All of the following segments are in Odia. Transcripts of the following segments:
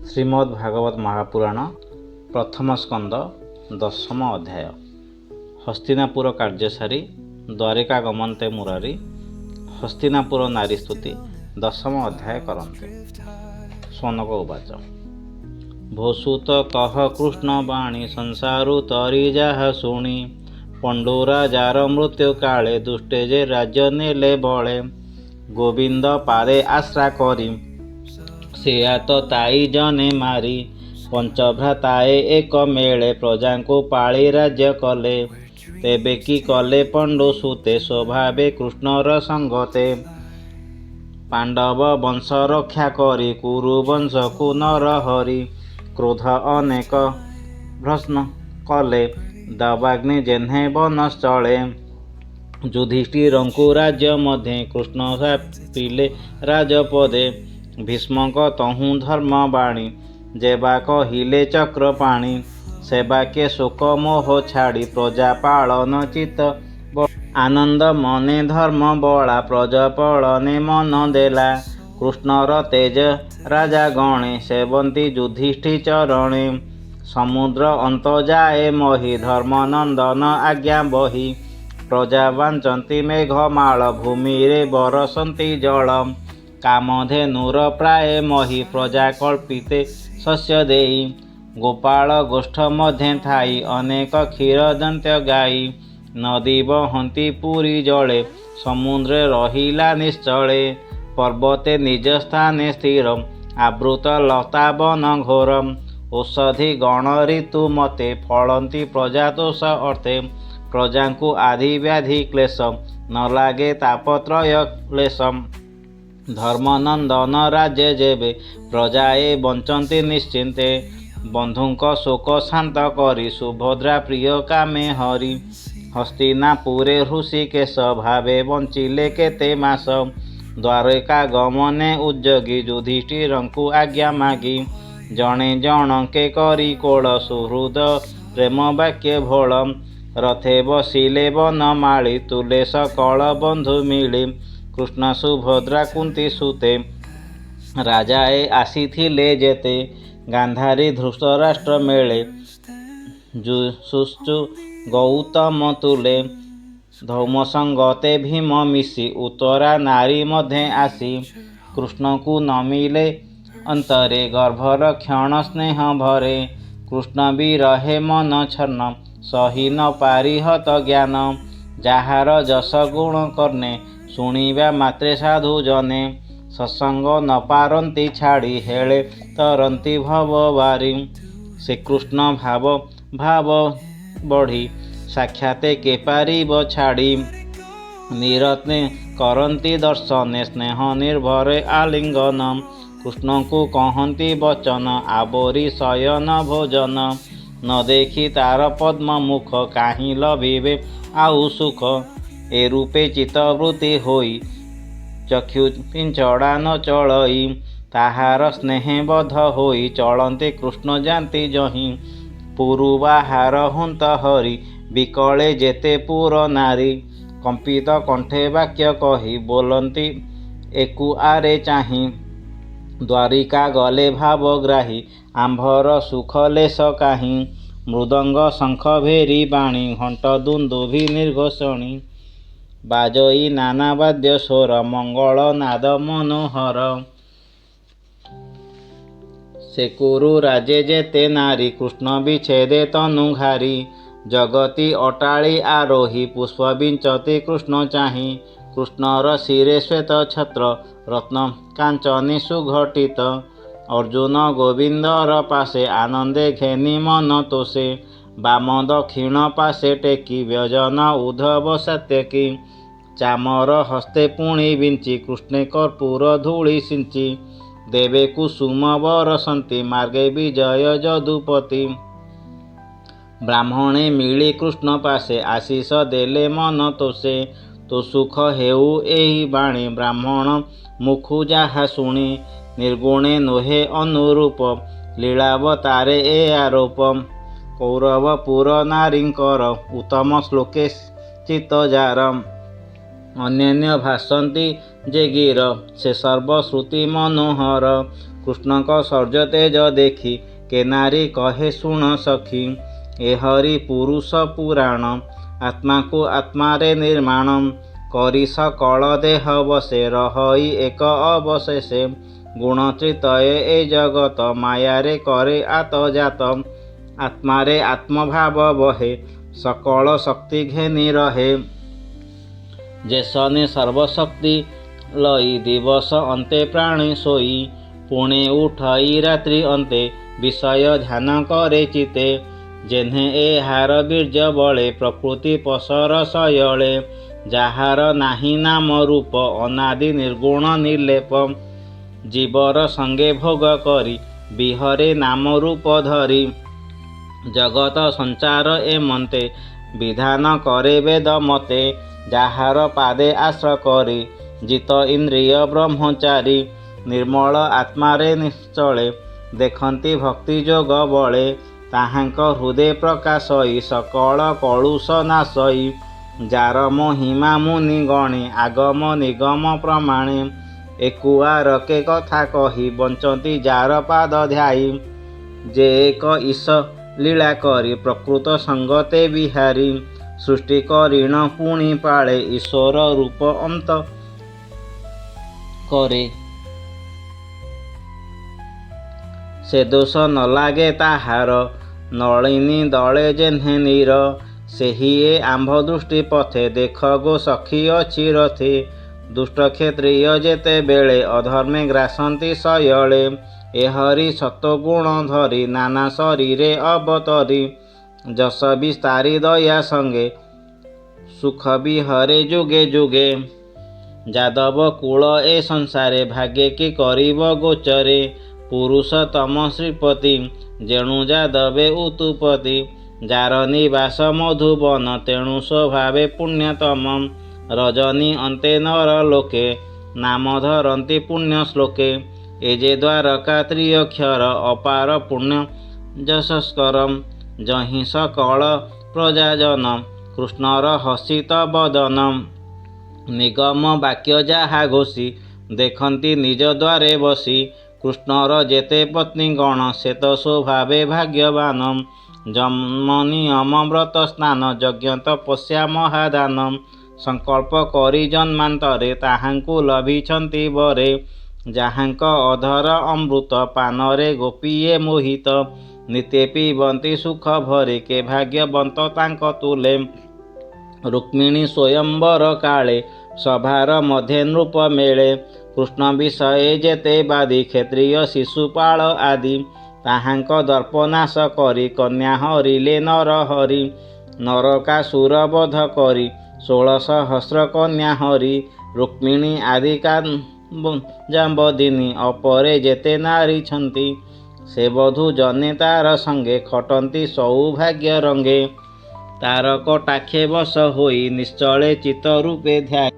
ଶ୍ରୀମଦ୍ଭାଗବତ ମହାପୁରାଣ ପ୍ରଥମ ସ୍କନ୍ଦ ଦଶମ ଅଧ୍ୟାୟ। ହସ୍ତିନାପୁର କାର୍ଯ୍ୟ ସାରି ଦ୍ୱାରିକା ଗମନ୍ତେ ମୁରାରି ହସ୍ତିନାପୁର ନାରୀ ସ୍ତୁତି ଦଶମ ଅଧ୍ୟାୟ କରନ୍ତେ। ସୌନକ ଉବାଚ। ଭୋସୁତ କହ କୃଷ୍ଣ ବାଣୀ ସଂସାରୁ ତରି ଯାହା ଶୁଣି ପଣ୍ଡୁ ରାଜାର ମୃତ୍ୟୁ କାଳେ ଦୁଷ୍ଟେ ଯେ ରାଜ୍ୟ ନେଲେ ବଳେ ଗୋବିନ୍ଦ ପାରେ ଆଶ୍ରା କରି ସେୟା ତ ତାଇ ଜନେ ମାରି ପଞ୍ଚଭ୍ରାତାଏ ଏକ ମେଳେ ପ୍ରଜାଙ୍କୁ ପାଳି ରାଜ୍ୟ କଲେ ତେବେ କି କଲେ ପଣ୍ଡୁ ସୁତେ ସ୍ୱଭାବେ କୃଷ୍ଣର ସଙ୍ଗତେ ପାଣ୍ଡବ ବଂଶ ରକ୍ଷା କରି କୁରୁ ବଂଶକୁ ନର ହରି କ୍ରୋଧ ଅନେକ ଭ୍ରଷ୍ଣ କଲେ ଦବାଗ୍ନି ଯେହ୍ନେ ବନଶ୍ଚଳେ ଯୁଧିଷ୍ଠିରଙ୍କୁ ରାଜ୍ୟ ମଧ୍ୟ କୃଷ୍ଣ ସାପିଲେ ରାଜପଦେ ଭୀଷ୍ମଙ୍କ ତହୁଁ ଧର୍ମ ବାଣୀ ଯେବା କହିଲେ ଚକ୍ର ପାଣି ସେବାକେ ଶୋକ ମୋହ ଛାଡ଼ି ପ୍ରଜା ପାଳନ ଚିତ ଆନନ୍ଦ ମନେ ଧର୍ମ ବଳା ପ୍ରଜପଳନେ ମନ ଦେଲା କୃଷ୍ଣର ତେଜ ରାଜା ଗଣେ ସେବନ୍ତୀ ଯୁଧିଷ୍ଠି ଚରଣେ ସମୁଦ୍ର ଅନ୍ତ ଯାଏ ମହି ଧର୍ମ ନନ୍ଦନ ଆଜ୍ଞା ବହି ପ୍ରଜା ବାଞ୍ଚନ୍ତି ମେଘ ମାଳ ଭୂମିରେ ବରସନ୍ତି ଜଳ କାମଧେନୁର ପ୍ରାୟ ମହି ପ୍ରଜା କଳ୍ପିତେ ଶସ୍ୟ ଦେଇ ଗୋପାଳ ଗୋଷ୍ଠ ମଧ୍ୟେ ଥାଇ ଅନେକ କ୍ଷୀର ଦନ୍ତ୍ୟ ଗାଈ ନଦୀ ବହନ୍ତି ପୁରୀ ଜଳେ ସମୁଦ୍ରେ ରହିଲା ନିଶ୍ଚଳେ ପର୍ବତେ ନିଜ ସ୍ଥାନେ ସ୍ଥିର ଆବୃତ ଲତା ବନ ଘୋର ଔଷଧି ଗଣ ଋତୁ ମତେ ଫଳନ୍ତି ପ୍ରଜା ଦୋଷ ଅର୍ଥେ ପ୍ରଜାଙ୍କୁ ଆଦି ବ୍ୟାଧି କ୍ଲେଶ ନ ଲାଗେ ତାପତ୍ରୟ କ୍ଲେଶ ଧର୍ମନନ୍ଦନ ରାଜ୍ୟ ଯେବେ ପ୍ରଜାଏ ବଞ୍ଚନ୍ତି ନିଶ୍ଚିନ୍ତେ ବନ୍ଧୁଙ୍କ ଶୋକ ଶାନ୍ତ କରି ସୁଭଦ୍ରା ପ୍ରିୟ କାମେ ହରି ହସ୍ତିନାପୁରେ ହୃଷିକେଶ ଭାବେ ବଞ୍ଚିଲେ କେତେ ମାସ ଦ୍ୱାରକା ଗମନେ ଉଦ୍ଯୋଗୀ ଯୁଧିଷ୍ଠିରଙ୍କୁ ଆଜ୍ଞା ମାଗି ଜଣେ ଜଣକେ କରି କୋଳ ସୁହୃଦ ପ୍ରେମ ବାକ୍ୟ ଭୋଳ ରଥେ ବସିଲେ ବନମାଳି ତୁଲେ ସକଳ ବନ୍ଧୁ ମିଳି କୃଷ୍ଣ ସୁଭଦ୍ରା କୁନ୍ତି ସୁତେ ରାଜାଏ ଆସିଥିଲେ ଯେତେ ଗାନ୍ଧାରୀ ଧୃତରାଷ୍ଟ୍ର ମେଳେ ଯୁସୁଚୁ ଗୌତମ ତୁଲେ ଧୌମସଙ୍ଗତେ ଭୀମ ମିଶି ଉତ୍ତରା ନାରୀ ମଧ୍ୟ ଆସି କୃଷ୍ଣଙ୍କୁ ନମିଲେ ଅନ୍ତରେ ଗର୍ଭର କ୍ଷଣ ସ୍ନେହ ଭରେ କୃଷ୍ଣ ବିରହେ ମନ ଛନ୍ନ ସହି ନ ପାରି ହତ ଜ୍ଞାନ ଯାହାର ଯଶ ଗୁଣ କର୍ଣ୍ଣେ ଶୁଣିବା ମାତ୍ରେ ସାଧୁ ଜନେ ସତ୍ସଙ୍ଗ ନ ପାରନ୍ତି ଛାଡ଼ି ହେଳେ ତରନ୍ତି ଭବ ବାରି ଶ୍ରୀକୃଷ୍ଣ ଭାବ ଭାବ ବଢ଼ି ସାକ୍ଷାତେ କେ ପାରିବ ଛାଡ଼ି ନିରତ୍ନେ କରନ୍ତି ଦର୍ଶନେ ସ୍ନେହ ନିର୍ଭରେ ଆଲିଙ୍ଗନ କୃଷ୍ଣଙ୍କୁ କହନ୍ତି ବଚନ ଆବୋରି ଶୟନ ଭୋଜନ ନ ଦେଖି ତାର ପଦ୍ମ ମୁଖ କାହିଁ ଲଭିବେ ଆଉ ସୁଖ ଏ ରୂପେ ଚିତ୍ତବୃତ୍ତି ହୋଇ ଚକ୍ଷୁ ପିଞ୍ଚଡ଼ା ନ ଚଳଇ ତାହାର ସ୍ନେହେ ବଧ ହୋଇ ଚଳନ୍ତି କୃଷ୍ଣ ଯାନ୍ତି ଯହିଁ ପୁରୁ ବାହାର ହୁନ୍ତ ହରି ବିକଳେ ଯେତେ ପୁର ନାରୀ କମ୍ପିତ କଣ୍ଠେ ବାକ୍ୟ କହି ବୋଲନ୍ତି ଏକୁ ଆରେ ଚାହିଁ ଦ୍ୱାରିକା ଗଲେ ଭାବଗ୍ରାହୀ ଆମ୍ଭର ସୁଖ ଲେଶ କାହିଁ ମୃଦଙ୍ଗ ଶଙ୍ଖ ଭେରୀ ବାଣୀ ଘଣ୍ଟ ଦୁନ୍ଦୁଭି ନିର୍ଘୋଷଣୀ ବାଜଇ ନାନା ବାଦ୍ୟ ସ୍ୱର ମଙ୍ଗଳ ନାଦ ମନୋହର ସେ କୁରୁ ରାଜେ ଯେତେ ନାରୀ କୃଷ୍ଣ ବିଚ୍ଛେଦେ ତନୁ ଘାରି ଜଗତି ଅଟାଳି ଆରୋହୀ ପୁଷ୍ପ ବିଞ୍ଚତି କୃଷ୍ଣ ଚାହିଁ କୃଷ୍ଣର ଶିରେ ଶ୍ଵେତ ଛତ୍ର ରତ୍ନ କାଞ୍ଚନୀ ସୁଘଟିତ ଅର୍ଜୁନ ଗୋବିନ୍ଦର ପାଶେ ଆନନ୍ଦେ ଘେନି ମନ ତୋଷେ ବାମ ଦକ୍ଷିଣ ପାଶେ ଟେକି ବ୍ୟଜନ ଉଦ୍ଧବ ସାତ୍ୟକୀ ଚାମର ହସ୍ତେ ପୁଣି ବିଞ୍ଚି କୃଷ୍ଣେ କର୍ପୂର ଧୂଳି ସିଞ୍ଚି ଦେବେ କୁସୁମ ବରସନ୍ତି ମାର୍ଗେ ବିଜୟ ଯଦୁପତି ବ୍ରାହ୍ମଣେ ମିଳି କୃଷ୍ଣ ପାଶେ ଆଶିଷ ଦେଲେ ମନ ତୋଷେ ତୋ ସୁଖ ହେଉ ଏହି ବାଣୀ ବ୍ରାହ୍ମଣ ମୁଖୁ ଯାହା ଶୁଣି ନିର୍ଗୁଣେ ନୋହେ ଅନୁରୂପ ଲୀଳାବତାରେ ଏ ଆରୋପ କୌରବପୁର ନାରୀଙ୍କର ଉତ୍ତମ ଶ୍ଲୋକେ ଚିତ୍ତ ଯାର ଅନ୍ୟାନ୍ୟ ଭାସନ୍ତି ଯେ ଗିର ସେ ସର୍ବଶ୍ରୁତି ମନୋହର कृष्णଙ୍କ ଶୌର୍ଯ୍ୟ ତେଜ ଦେଖି କେ ନାରୀ କହେ ଶୁଣ ସଖୀ। ଏ ହରି ପୁରୁଷ ପୁରାଣ ଆତ୍ମାକୁ ଆତ୍ମାରେ ନିର୍ମାଣ କରି ସକଳ ଦେହ ବସେ ରହଇ ଏକ ଅବଶେଷେ। ଗୁଣ ତ୍ରିତୟ ଏ ଜଗତ ମାୟାରେ କରେ ଆତଜାତ ଆତ୍ମାରେ ଆତ୍ମଭାବ ବହେ ସକଳ ଶକ୍ତି ଘେନି ରହେ। ଯେସନେ ସର୍ବଶକ୍ତି ଲଇ ଦିବସ ଅନ୍ତେ ପ୍ରାଣୀ ଶୋଇ ପୁଣି ଉଠଇ ରାତ୍ରି ଅନ୍ତେ ବିଷୟ ଧ୍ୟାନ କରେ ଚିତେ। ଯେହ୍ନେ ଏହାର ବୀର୍ଯ୍ୟ ବଳେ ପ୍ରକୃତି ପସର ସୟଳେ ଯାହାର ନାହିଁ ନାମ ରୂପ ଅନାଦି ନିର୍ଗୁଣ ନିର୍ଲେପ। ଜୀବର ସଙ୍ଗେ ଭୋଗ କରି ବିହରେ ନାମ ରୂପ ଧରି ଜଗତ ସଞ୍ଚାର ଏମନ୍ତେ ବିଧାନ କରେ ବେଦ ମତେ। ଯାହାର ପାଦେ ଆଶ୍ର କରି ଜିତ ଇନ୍ଦ୍ରିୟ ବ୍ରହ୍ମଚାରୀ ନିର୍ମଳ ଆତ୍ମାରେ ନିଶ୍ଚଳେ ଦେଖନ୍ତି ଭକ୍ତି ଯୋଗ ବଳେ। ତାହାଙ୍କ ହୃଦେ ପ୍ରକାଶଇ ସକଳ କଳୁଷ ନାଶଇ ଯାର ମହିମା ମୁନି ଗଣି ଆଗମ ନିଗମ ପ୍ରମାଣେ। ଏକୁଆରକେ କଥା କହି ବଞ୍ଚନ୍ତି ଯାର ପାଦ ଧ୍ୟାଇ ଯେ ଏକ ଈଶ ଲୀଳା କରି ପ୍ରକୃତ ସଙ୍ଗତେ ବିହାରୀ। ସୃଷ୍ଟି କରିଣ ପୁଣି ପାଳେ ଈଶ୍ୱର ରୂପ ଅନ୍ତ କରେ ସେ ଦୋଷ ନ ଲାଗେ ତାହାର ନଳିନୀ ଦଳେ ଯେହ୍ନେ ନୀର। ସେହି ଏ ଆମ୍ଭ ଦୃଷ୍ଟି ପଥେ ଦେଖ ଗୋ ସଖୀ ଅଛି ରଥେ। ଦୁଷ୍ଟ କ୍ଷତ୍ରିୟ ଯେତେବେଳେ ଅଧର୍ମେ ଗ୍ରାସନ୍ତି ସୟଳେ ଏ ହରି ସତ୍ୱଗୁଣ ଧରି ନାନା ଶରୀରେ ଅବତରି। ଯଶ ବିସ୍ତାରି ଦୟା ସଙ୍ଗେ ସୁଖ ବିହରେ ଯୁଗେ ଯୁଗେ। ଯାଦବ କୁଳ ଏ ସଂସାରେ ଭାଗ୍ୟେ କି କରିବ ଗୋଚରେ। ପୁରୁଷୋତ୍ତମ ଶ୍ରୀପତି ଯେଣୁ ଯାଦବେ ଉତୁପତି ଯାର ନିବାସ ମଧୁବନ ତେଣୁ ସ୍ୱଭାବେ ପୁଣ୍ୟତମ। ରଜନୀ ଅନ୍ତେ ନର ଲୋକେ ନାମ ଧରନ୍ତି ପୁଣ୍ୟ ଶ୍ଲୋକେ। ଏ ଯେ ଦ୍ୱାରକା ତ୍ରିଅକ୍ଷର ଅପାର ପୁଣ୍ୟ ଯଶସ୍କର। ଯହିଁ ସକଳ ପ୍ରଜାଜନ କୃଷ୍ଣର ହସିତ ବଦନ। ନିଗମ ବାକ୍ୟ ଯାହା ଘୋଷି ଦେଖନ୍ତି ନିଜ ଦ୍ୱାରେ ବସି। କୃଷ୍ଣର ଯେତେ ପତ୍ନୀ ଗଣ ସେ ତ ସ୍ୱଭାବେ ଭାଗ୍ୟବାନ। ଯମ ନିୟମ ବ୍ରତ ସ୍ନାନ ଯଜ୍ଞ ତପସ୍ୟା ମହାଦାନ। ସଂକଳ୍ପ କରି ଜନ୍ମାନ୍ତରେ ତାହାଙ୍କୁ ଲଭିଛନ୍ତି ବରେ। ଯାହାଙ୍କ ଅଧର ଅମୃତ ପାନରେ ଗୋପୀଏ ମୋହିତ। ନିତେ ପିବନ୍ତି ସୁଖ ଭରି କେ ଭାଗ୍ୟବନ୍ତ ତାଙ୍କ ତୁଲେ। ରୁକ୍ମିଣୀ ସ୍ୱୟଂବର କାଳେ ସଭାର ମଧ୍ୟେ ନୃପ ମେଳେ। କୃଷ୍ଣ ବିଷये ଯେତେ ବାଦୀ କ୍ଷତ୍ରିୟ ଶିଶୁପାଳ ଆଦି। ତାହାଙ୍କ ଦର୍ପ ନାଶ କରି କନ୍ୟା ହରିଲେ ନର ହରି। ନରକାସୁର ବଧ କରି 16,000 କନ୍ୟା ହରି। ରୁକ୍ମିଣୀ ଆଦି ଜାମ୍ବଦିନୀ ଅପରେ ଯେତେ ନାରୀ ଛନ୍ତି। ସେ ବଧୂ ଜନେ ତାର ସଙ୍ଗେ ଖଟନ୍ତି ସୌଭାଗ୍ୟ ରଙ୍ଗେ। ତାର କଟାକ୍ଷେ ବଶ ହୋଇ ନିଶ୍ଚଳେ ଚିତ୍ତ ରୂପେ ଧ୍ୟାଇ।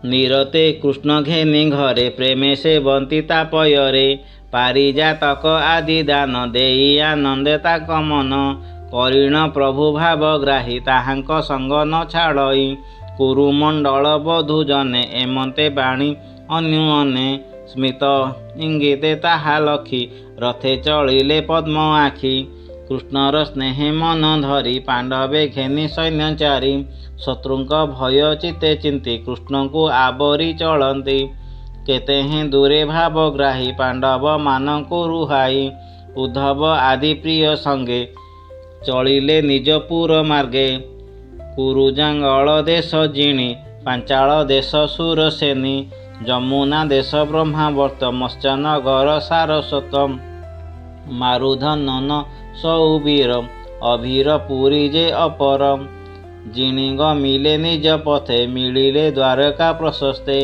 ନିରତେ କୃଷ୍ଣ ଘେନି ଘରେ ପ୍ରେମେ ସେବନ୍ତି ତାପୟରେ। ପାରିଜାତକ ଆଦି ଦାନ ଦେଇ ଆନନ୍ଦେ ତାଙ୍କ ମନ। କରିଣ ପ୍ରଭୁ ଭାବଗ୍ରାହୀ ତାହାଙ୍କ ସଙ୍ଗ ନ ଛାଡ଼ଇ। କୁରୁମଣ୍ଡଳ ବଧୂ ଜନେ ଏମନ୍ତେ ବାଣୀ ଅନ୍ୟୁଅନେ। ସ୍ମିତ ଇଙ୍ଗିତେ ତାହା ଲଖି ରଥେ ଚଳିଲେ ପଦ୍ମ ଆଖି। କୃଷ୍ଣର ସ୍ନେହେ ମନ ଧରି ପାଣ୍ଡବେ ଘେନି ସୈନ୍ୟଚାରୀ। ଶତ୍ରୁଙ୍କ ଭୟ ଚିତେ ଚିନ୍ତି କୃଷ୍ଣଙ୍କୁ ଆବରି ଚଳନ୍ତି। କେତେହେଁ ଦୂରେ ଭାବଗ୍ରାହୀ ପାଣ୍ଡବ ମାନଙ୍କୁ ରୁହାଇ। ଉଦ୍ଧବ ଆଦି ପ୍ରିୟ ସଙ୍ଗେ ଚଳିଲେ ନିଜ ପୁର ମାର୍ଗେ। କୁରୁଜାଙ୍ଗଳ ଦେଶ ଜିଣି ପାଞ୍ଚାଳ ଦେଶ ସୁରସେନୀ। ଯମୁନା ଦେଶ ବ୍ରହ୍ମାବର୍ତ୍ତ ମତ୍ସ୍ୟନଗର ସାରସ୍ୱତ। ମାରୁଧନନ ସୌବୀର ଅଭୀର ପୁରୀ ଯେ ଅପର। ଜିଣି ଗମିଲେ ନିଜ ପଥେ ମିଳିଲେ ଦ୍ୱାରକା ପ୍ରଶସ୍ତେ।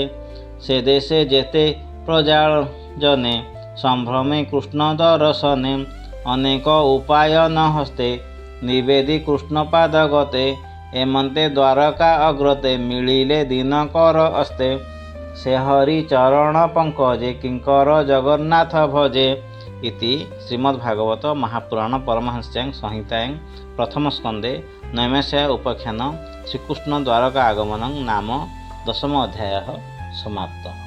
ସେ ଦେଶେ ଯେତେ ପ୍ରଜାଜନେ ସମ୍ଭ୍ରମେ କୃଷ୍ଣ ଦର୍ଶନେ। ଅନେକ ଉପାୟନ ହସ୍ତେ ନିବେଦି କୃଷ୍ଣ ପାଦଗତେ। ଏମନ୍ତେ ଦ୍ୱାରକା ଅଗ୍ରତେ ମିଳିଲେ ଦିନକର ଅସ୍ତେ। ସେ ହରି ଚରଣ ପଙ୍କଜେ କିଙ୍କର ଜଗନ୍ନାଥ ଭଜେ। ଇତି ଶ୍ରୀମଦ୍ଭାଗବତ ମହାପୁରାଣ ପରମହଂସ୍ୟାଂ ସଂହିତାୟାଂ ପ୍ରଥମ ସ୍କନ୍ଧେ ନୈମିଷାରଣ୍ୟ ଉପାଖ୍ୟାନ ଶ୍ରୀକୃଷ୍ଣ ଦ୍ୱାରକା ଆଗମନଂ ନାମ 10ମ ଅଧ୍ୟାୟः ସମାପ୍ତ।